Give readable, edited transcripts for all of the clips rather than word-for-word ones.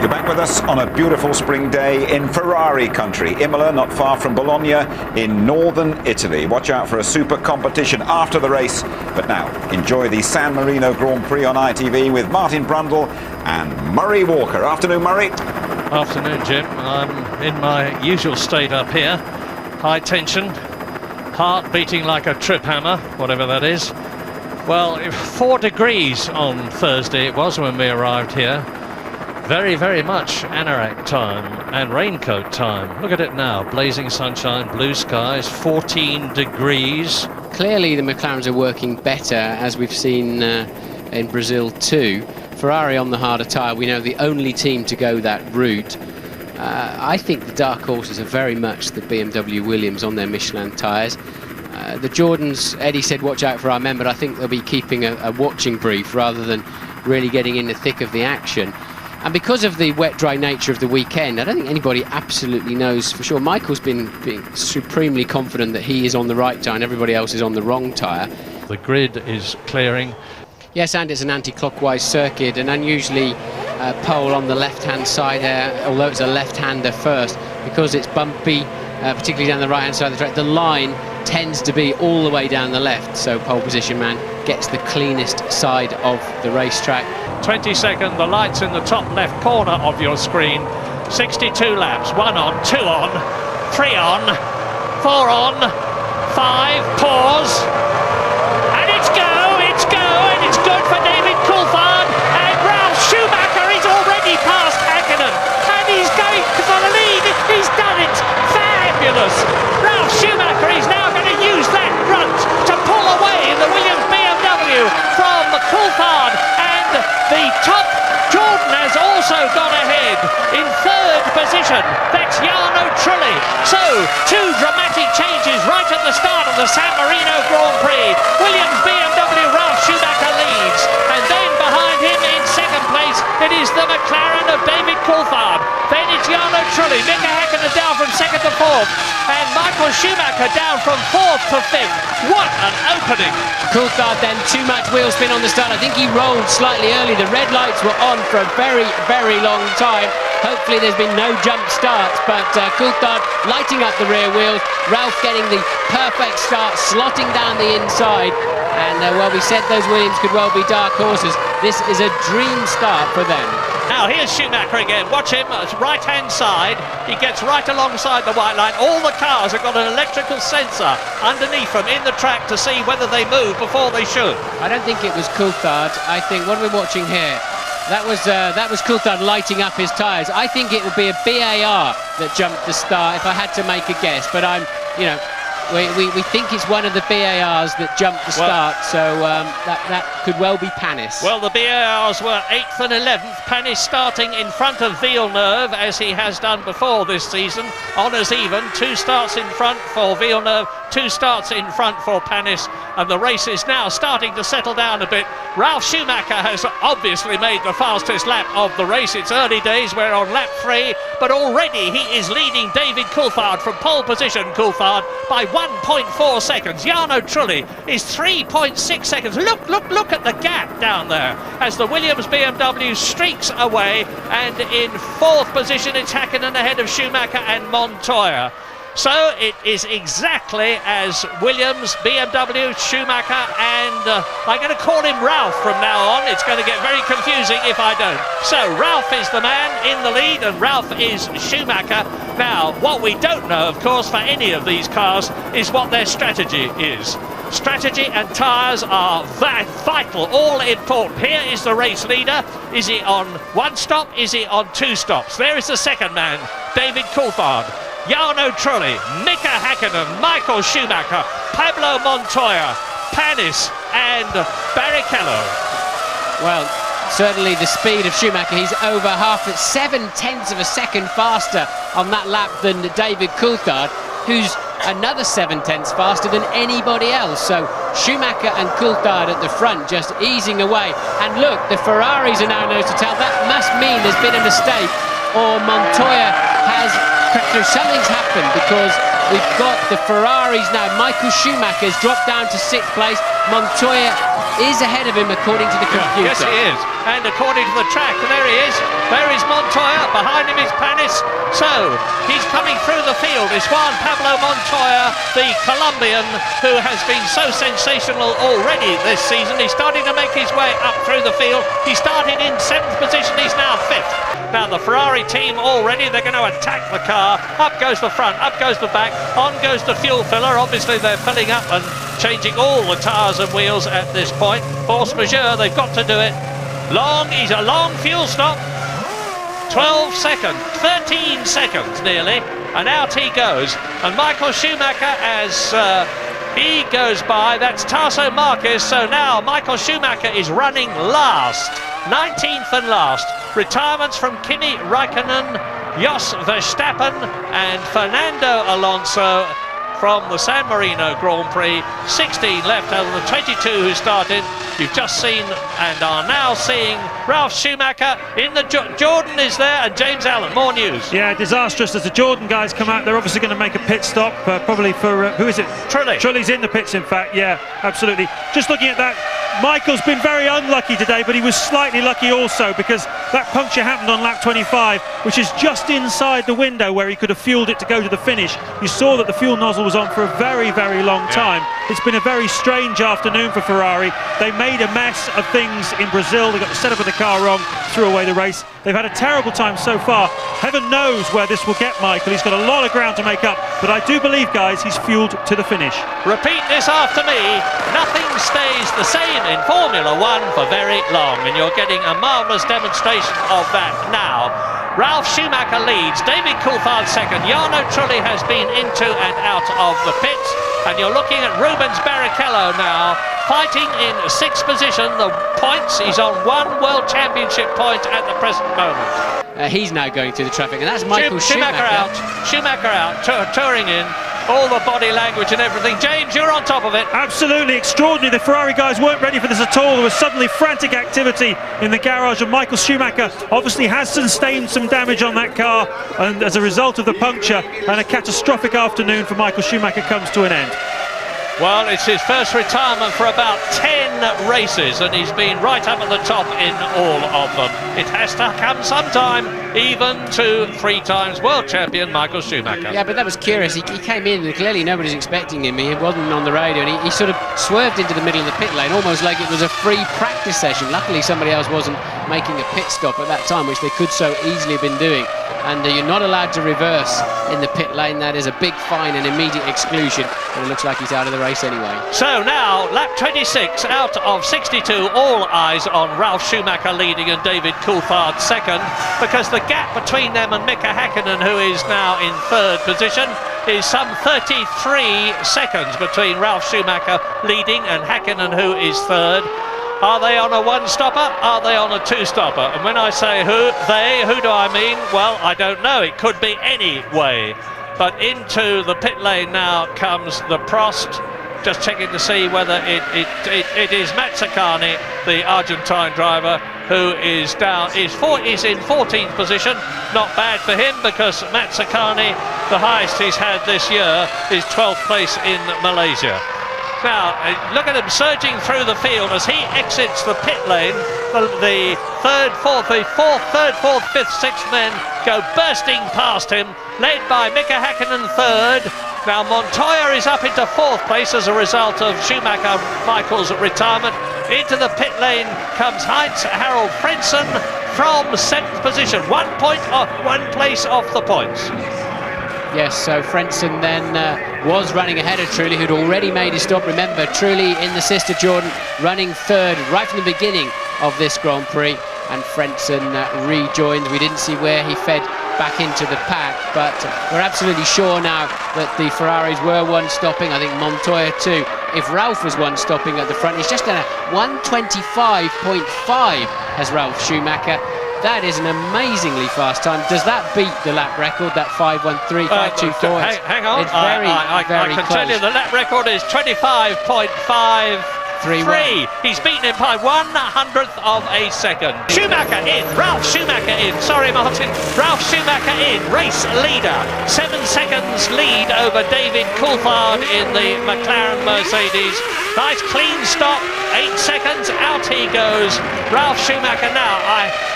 You're back with us on a beautiful spring day in Ferrari country, Imola, not far from Bologna in northern Italy. Watch out for a super competition after the race. But now, enjoy the San Marino Grand Prix on ITV with Martin Brundle and Murray Walker. Afternoon, Murray. Afternoon, Jim. I'm in my usual state up here. High tension, heart beating like a trip hammer, whatever that is. Well, 4 degrees on Thursday it was when we arrived here. Very, very much anorak time and raincoat time. Look at it now, blazing sunshine, blue skies, 14 degrees. Clearly the McLarens are working better, as we've seen in Brazil too. Ferrari on the harder tyre, we know the only team to go that route. I think the dark horses are very much the BMW Williams on their Michelin tyres. The Jordans, Eddie said watch out for our men, but I think they'll be keeping a watching brief rather than really getting in the thick of the action. And because of the wet, dry nature of the weekend, I don't think anybody absolutely knows for sure. Michael's been supremely confident that he is on the right tyre and everybody else is on the wrong tyre. The grid is clearing. Yes, and it's an anti-clockwise circuit, an unusually pole on the left-hand side there, although it's a left-hander first, because it's bumpy, particularly down the right-hand side of the track. The line tends to be all the way down the left, so pole position man gets the cleanest side of the racetrack. 22nd, the lights in the top left corner of your screen. 62 laps, 1 on, 2 on, 3 on, 4 on, 5, pause, and it's good for David Coulthard, and Ralf Schumacher is already past Hakkinen, and he's going for the lead. He's done it, fabulous. Ralf Schumacher is now going to use that grunt to pull away the Williams BMW from Coulthard, and the top Jordan has also gone ahead in 3rd position. That's Jarno Trulli. So, 2 dramatic changes right at the start of the San Marino Grand Prix. Williams BMW, Ralf Schumacher leads, and then behind him in 2nd place it is the McLaren of David Coulthard. Then it's Jarno Trulli, Mika Häkkinen down from 2nd to 4th, and Michael Schumacher down from 4th to 5th. What an opening! Coulthard then too much wheel spin on the start. I think he rolled slightly early. The red lights were on for a very, very long time. Hopefully there's been no jump starts, but Coulthard lighting up the rear wheels. Ralf getting the perfect start, slotting down the inside. And well, we said those Williams could well be dark horses. This is a dream start for them. Now here's Schumacher again. Watch him, right-hand side. He gets right alongside the white line. All the cars have got an electrical sensor underneath them in the track to see whether they move before they should. I don't think it was Coulthard. I think, what are we watching here? That was Coulthard lighting up his tyres. I think it would be a BAR that jumped the start if I had to make a guess. But we think it's one of the BARs that jumped the start, so that could well be Panis. Well, the BARs were 8th and 11th. Panis starting in front of Villeneuve, as he has done before this season. Honours even, 2 starts in front for Villeneuve, 2 starts in front for Panis, and the race is now starting to settle down a bit. Ralf Schumacher has obviously made the fastest lap of the race. It's early days, we're on lap 3, but already he is leading David Coulthard from pole position, Coulthard, by 1.4 seconds. Jarno Trulli is 3.6 seconds. Look at the gap down there as the Williams BMW streaks away, and in 4th position it's Häkkinen ahead of Schumacher and Montoya. So it is exactly as Williams, BMW, Schumacher, and I'm going to call him Ralf from now on. It's going to get very confusing if I don't. So Ralf is the man in the lead and Ralf is Schumacher. Now, what we don't know, of course, for any of these cars is what their strategy is. Strategy and tyres are vital, all important. Here is the race leader. Is he on 1 stop? Is he on 2 stops? There is the second man, David Coulthard. Jarno Trulli, Mika Häkkinen, Michael Schumacher, Pablo Montoya, Panis and Barrichello. Well, certainly the speed of Schumacher, he's over 7/10 of a second faster on that lap than David Coulthard, who's another 7/10 faster than anybody else. So Schumacher and Coulthard at the front just easing away. And look, the Ferraris are now nose to tail. That must mean there's been a mistake, or Montoya has, something's happened, because We've got the Ferraris now. Michael Schumacher's dropped down to 6th place. Montoya is ahead of him according to the computer. Yes, he is. And according to the track, there he is. There is Montoya. Behind him is Panis. So, he's coming through the field. It's Juan Pablo Montoya, the Colombian, who has been so sensational already this season. He's starting to make his way up through the field. He started in 7th position. He's now 5th. Now, the Ferrari team already, they're going to attack the car. Up goes the front, up goes the back, on goes the fuel filler. Obviously, they're filling up and changing all the tyres and wheels at this point. Force majeure, they've got to do it. He's a long fuel stop. 12 seconds, 13 seconds nearly, and out he goes. And Michael Schumacher, as he goes by, that's Tasso Marquez. So now Michael Schumacher is running last, 19th and last. Retirements from Kimi Raikkonen, Jos Verstappen and Fernando Alonso from the San Marino Grand Prix. 16 left out of the 22 who started. You've just seen and are now seeing Ralf Schumacher in the Jordan is there, and James Allen. More news. Yeah, disastrous as the Jordan guys come out. They're obviously going to make a pit stop, probably for who is it? Trulli. Trulli's in the pits, in fact. Yeah, absolutely. Just looking at that, Michael's been very unlucky today, but he was slightly lucky also, because that puncture happened on lap 25, which is just inside the window where he could have fueled it to go to the finish. You saw that the fuel nozzle was on for a very, very long time. It's been a very strange afternoon for Ferrari. They made a mess of things in Brazil. They got the setup of the car wrong, threw away the race. They've had a terrible time so far. Heaven knows where this will get Michael. He's got a lot of ground to make up, but I do believe, guys, he's fueled to the finish. Repeat this after me. Nothing stays the same in Formula One for very long, and you're getting a marvellous demonstration of that now. Ralf Schumacher leads, David Coulthard second, Jarno Trulli has been into and out of the pits, and you're looking at Rubens Barrichello now, fighting in 6th position. The points, he's on 1 World Championship point at the present moment. He's now going through the traffic, and that's Michael Schumacher. Schumacher out, touring in. All the body language and everything. James, you're on top of it. Absolutely extraordinary. The Ferrari guys weren't ready for this at all. There was suddenly frantic activity in the garage, and Michael Schumacher obviously has sustained some damage on that car, and as a result of the puncture, and a catastrophic afternoon for Michael Schumacher comes to an end. Well, it's his first retirement for about 10 races, and he's been right up at the top in all of them. It has to come sometime, even to 3 times world champion Michael Schumacher. Yeah, but that was curious. He came in, and clearly nobody's expecting him. He wasn't on the radio, and he sort of swerved into the middle of the pit lane, almost like it was a free practice session. Luckily, somebody else wasn't making a pit stop at that time, which they could so easily have been doing. And you're not allowed to reverse in the pit lane. That is a big fine and immediate exclusion, and it looks like he's out of the race anyway. So now, lap 26 out of 62, all eyes on Ralf Schumacher leading and David Coulthard second, because the gap between them and Mika Häkkinen, who is now in 3rd position, is some 33 seconds between Ralf Schumacher leading and Häkkinen, who is 3rd. Are they on a 1-stopper? Are they on a 2-stopper? And when I say who do I mean? Well, I don't know. It could be any way. But into the pit lane now comes the Prost. Just checking to see whether it is Mazzacane, the Argentine driver, who is in 14th position. Not bad for him, because Mazzacane, the highest he's had this year, is 12th place in Malaysia. Now, look at him surging through the field as he exits the pit lane. The 3rd, 4th, 5th, 6th men go bursting past him, led by Mika Häkkinen 3rd. Now, Montoya is up into 4th place as a result of Schumacher Michael's retirement. Into the pit lane comes Heinz-Harald Frentzen from 7th position, 1 place off the points. Yes, so Frentzen then was running ahead of Trulli, who'd already made his stop. Remember, Trulli in the sister Jordan running 3rd right from the beginning of this Grand Prix, and Frentzen rejoined. We didn't see where he fed back into the pack, but we're absolutely sure now that the Ferraris were 1-stopping. I think Montoya too. If Ralf was 1-stopping at the front, he's just done a 1:25.5 as Ralf Schumacher. That is an amazingly fast time. Does that beat the lap record, that 5:13, 5:24? Hang on, It's very I can close. tell you the lap record is 25.5 3. He's beaten him by 1/100th of a second. Schumacher in, Ralf Schumacher in, sorry Martin, Ralf Schumacher in, race leader. 7 seconds lead over David Coulthard in the McLaren Mercedes. Nice clean stop, 8 seconds, out he goes. Ralf Schumacher now,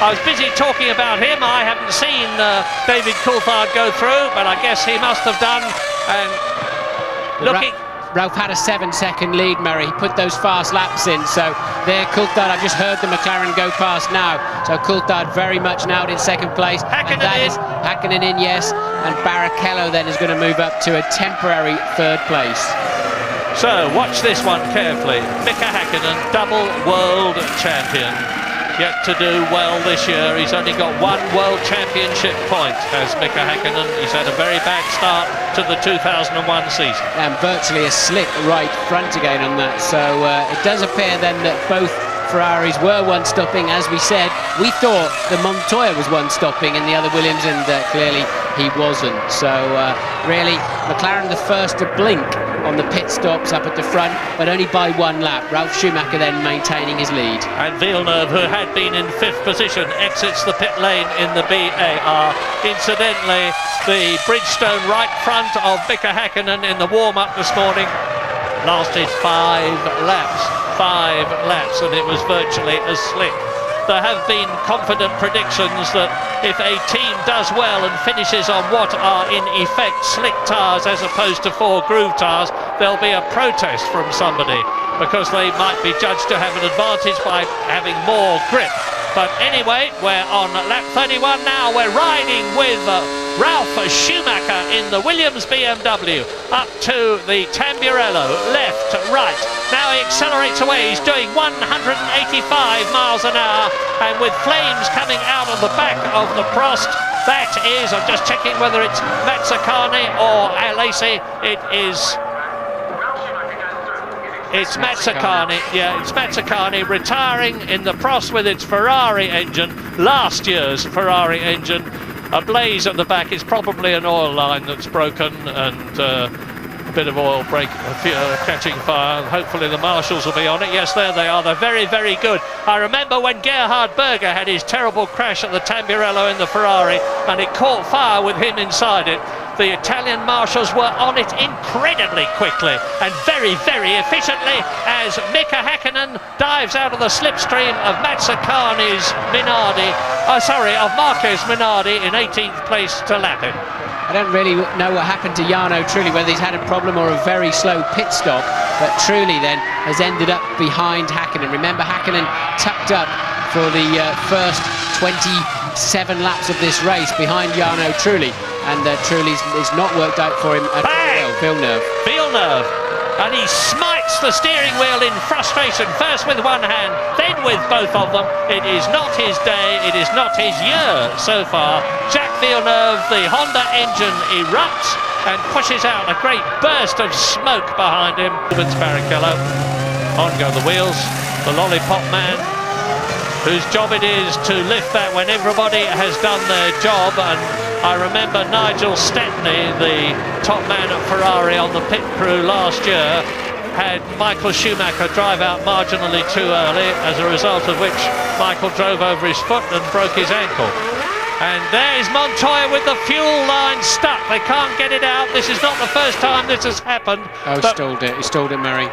I was busy talking about him, I haven't seen David Coulthard go through, but I guess he must have done. And looking... Ralf had a 7-second lead, Murray. He put those fast laps in, so there Coulthard, I've just heard the McLaren go past now, so Coulthard very much now in second place. Hakkinen in, yes, and Barrichello then is going to move up to a temporary 3rd place. So watch this one carefully. Mika Hakkinen, double world champion. Yet to do well this year. He's only got 1 world championship point as Mika Hakkinen. He's had a very bad start to the 2001 season. And virtually a slick right front again on that. So it does appear then that both Ferraris were one-stopping. As we said, we thought the Montoya was one-stopping in the other Williams, and clearly he wasn't. So really, McLaren the first to blink on the pit stops up at the front, but only by 1 lap. Ralf Schumacher then maintaining his lead. And Villeneuve, who had been in 5th position, exits the pit lane in the BAR. Incidentally, the Bridgestone right front of Mika Hakkinen in the warm-up this morning lasted 5 laps. 5 laps, and it was virtually as slick. There have been confident predictions that if a team does well and finishes on what are in effect slick tyres as opposed to 4 groove tyres, there'll be a protest from somebody because they might be judged to have an advantage by having more grip. But anyway, we're on lap 31 now. We're riding with Ralf Schumacher in the Williams BMW up to the Tamburello, left, right. Now he accelerates away. He's doing 185 miles an hour, and with flames coming out of the back of the Prost. That is, I'm just checking whether it's Mazzacane or Alesi. It's Mazzacane, yeah, it's Mazzacane retiring in the Prost with its Ferrari engine, last year's Ferrari engine, ablaze at the back. It's probably an oil line that's broken and a bit of oil catching fire. Hopefully the marshals will be on it. Yes, there they are. They're very, very good. I remember when Gerhard Berger had his terrible crash at the Tamburello in the Ferrari and it caught fire with him inside it. The Italian marshals were on it incredibly quickly and very, very efficiently as Mika Hakkinen dives out of the slipstream of Mazzacane's of Marquez Minardi in 18th place to lap him. I don't really know what happened to Jarno Trulli, whether he's had a problem or a very slow pit stop, but Trulli then has ended up behind Hakkinen. Remember, Hakkinen tucked up for the first 27 laps of this race behind Jarno Trulli, and Trulli's not worked out for him at all. Villeneuve, and he smites the steering wheel in frustration, first with one hand, then with both of them. It is not his day, it is not his year so far. Jacques Villeneuve, the Honda engine erupts and pushes out a great burst of smoke behind him. Rubens Barrichello, on go the wheels, the lollipop man, whose job it is to lift that when everybody has done their job. And I remember Nigel Stepney, the top man at Ferrari on the pit crew last year, had Michael Schumacher drive out marginally too early, as a result of which Michael drove over his foot and broke his ankle. And there's Montoya with the fuel line stuck. They can't get it out. This is not the first time this has happened. Oh, he stalled it, Murray.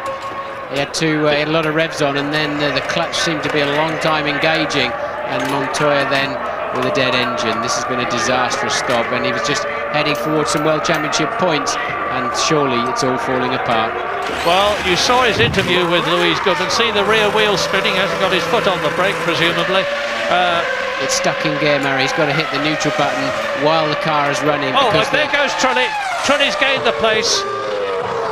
He had a lot of revs on, and then the clutch seemed to be a long time engaging, and Montoya then with a dead engine. This has been a disastrous stop, and he was just heading towards some World Championship points, and surely it's all falling apart. Well, you saw his interview with Louise Goodman. See the rear wheel spinning, hasn't got his foot on the brake, presumably. It's stuck in gear, Murray. He's got to hit the neutral button while the car is running. Oh, but there goes Trulli. Trulli's gained the place.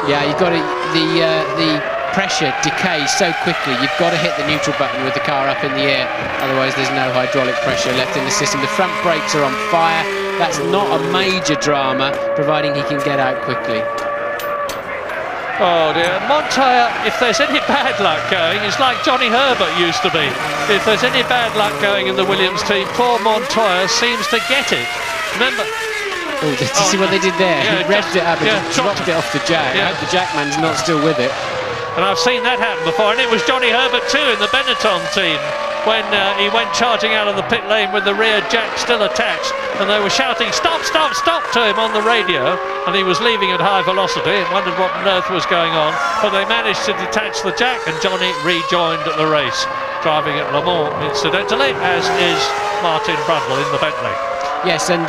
Yeah, you've got the pressure decays so quickly. You've got to hit the neutral button with the car up in the air, otherwise there's no hydraulic pressure left in the system. The front brakes are on fire. That's not a major drama, providing he can get out quickly. Oh dear, Montoya, if there's any bad luck going, it's like Johnny Herbert used to be. If there's any bad luck going in the Williams team, poor Montoya seems to get it. Remember... Oh, did you see what they did there? Yeah, he revved it up and dropped it off the jack. Yeah. I hope the jackman's not still with it. And I've seen that happen before, and it was Johnny Herbert too in the Benetton team, when he went charging out of the pit lane with the rear jack still attached, and they were shouting stop, stop, stop to him on the radio, and he was leaving at high velocity and wondered what on earth was going on, but they managed to detach the jack and Johnny rejoined the race, driving at Le Mans incidentally, as is Martin Brundle in the Bentley. Yes, and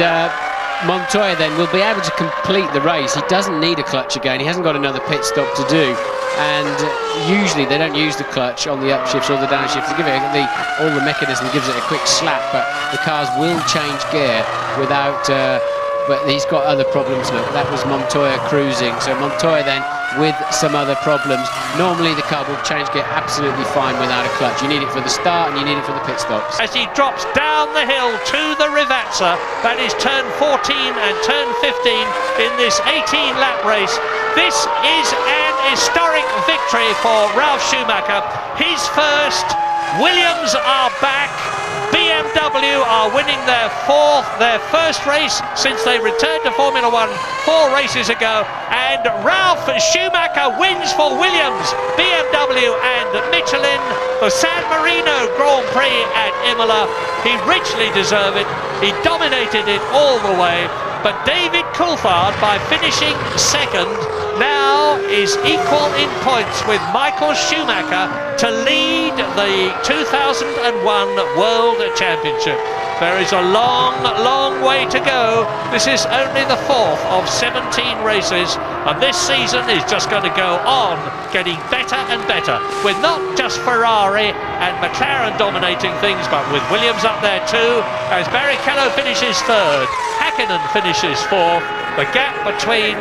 Montoya then will be able to complete the race. He doesn't need a clutch again, he hasn't got another pit stop to do, and usually they don't use the clutch on the upshifts or the downshifts. They give it all the mechanism gives it a quick slap, but the cars will change gear without but he's got other problems. Look, that was Montoya cruising, so Montoya then with some other problems. Normally the car will change gear absolutely fine without a clutch. You need it for the start and you need it for the pit stops. As he drops down the hill to the Rivazza, that is turn 14 and turn 15 in this 18-lap race. This is an historic victory for Ralf Schumacher. His first. Williams are back. BMW are winning their first race since they returned to Formula 1 4 races ago, and Ralf Schumacher wins for Williams, BMW and Michelin the San Marino Grand Prix at Imola. He richly deserved it. He dominated it all the way, but David Coulthard, by finishing second, now is equal in points with Michael Schumacher to lead the 2001 World Championship. There is a long, long way to go. This is only the 4th of 17 races, and this season is just going to go on getting better and better, with not just Ferrari and McLaren dominating things, but with Williams up there too, as Barrichello finishes 3rd, Häkkinen finishes 4th. The gap between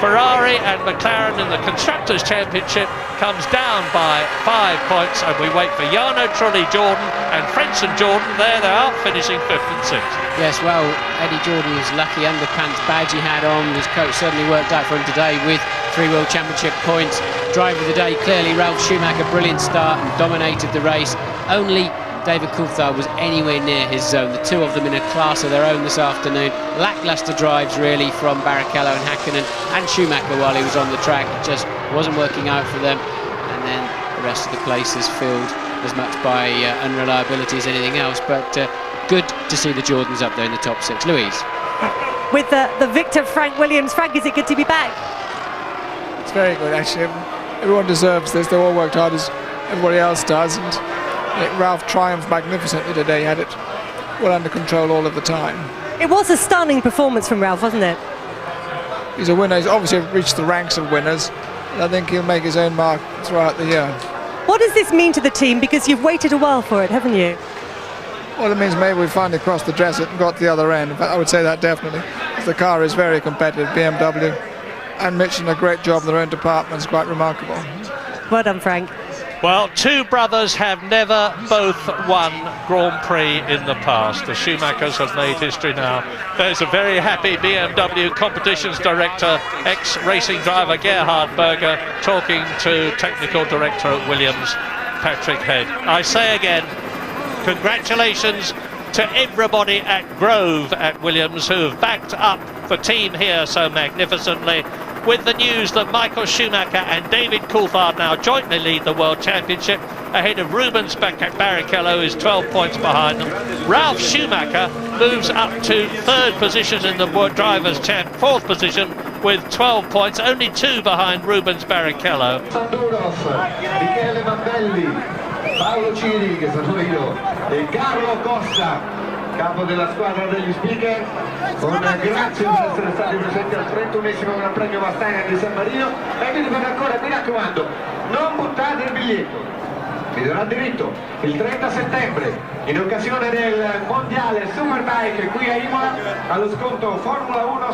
Ferrari and McLaren in the Constructors' Championship comes down by 5 points, and we wait for Jarno Trulli Jordan and Frenson Jordan. There they are, finishing 5th and 6th. Yes, well, Eddie Jordan was lucky. Underpants badge he had on, his coach certainly worked out for him today with 3 World Championship points. Driver of the day, clearly Ralf Schumacher, brilliant start and dominated the race. Only David Coulthard was anywhere near his zone. The two of them in a class of their own this afternoon. Lacklustre drives really from Barrichello and Häkkinen and Schumacher while he was on the track. It just wasn't working out for them, and then the rest of the place is filled as much by unreliability as anything else, but good to see the Jordans up there in the top 6. Louise? With the victor, Frank Williams. Frank, is it good to be back? It's very good, actually. Everyone deserves this. They all worked hard as everybody else does, and Ralf triumphed magnificently today. He had it well under control all of the time. It was a stunning performance from Ralf, wasn't it? He's a winner. He's obviously reached the ranks of winners, and I think he'll make his own mark throughout the year. What does this mean to the team? Because you've waited a while for it, haven't you? Well, it means maybe we finally crossed the dresser and got to the other end. In fact, I would say that definitely, because the car is very competitive. BMW and Michelin a great job in their own departments, quite remarkable. Well done, Frank. Well, two brothers have never both won Grand Prix in the past. The Schumachers have made history now. There's a very happy BMW competitions director, ex-racing driver Gerhard Berger, talking to technical director at Williams, Patrick Head. I say again, congratulations to everybody at Grove at Williams who have backed up the team here so magnificently, with the news that Michael Schumacher and David Coulthard now jointly lead the World Championship ahead of Rubens Barrichello, who is 12 points behind them. Ralf Schumacher moves up to 3rd position in the Drivers' 4th position with 12 points, only 2 behind Rubens Barrichello. Michele Mambelli, Paolo Ciri, che sono io, e Carlo Costa, capo della squadra degli speaker, grazie per essere stati presenti al 31esimo Gran Premio Mustang di San Marino, e vi ripeto ancora, mi raccomando, non buttate il biglietto, vi darà diritto il 30 settembre in occasione del mondiale Superbike qui a Imola allo sconto Formula 1.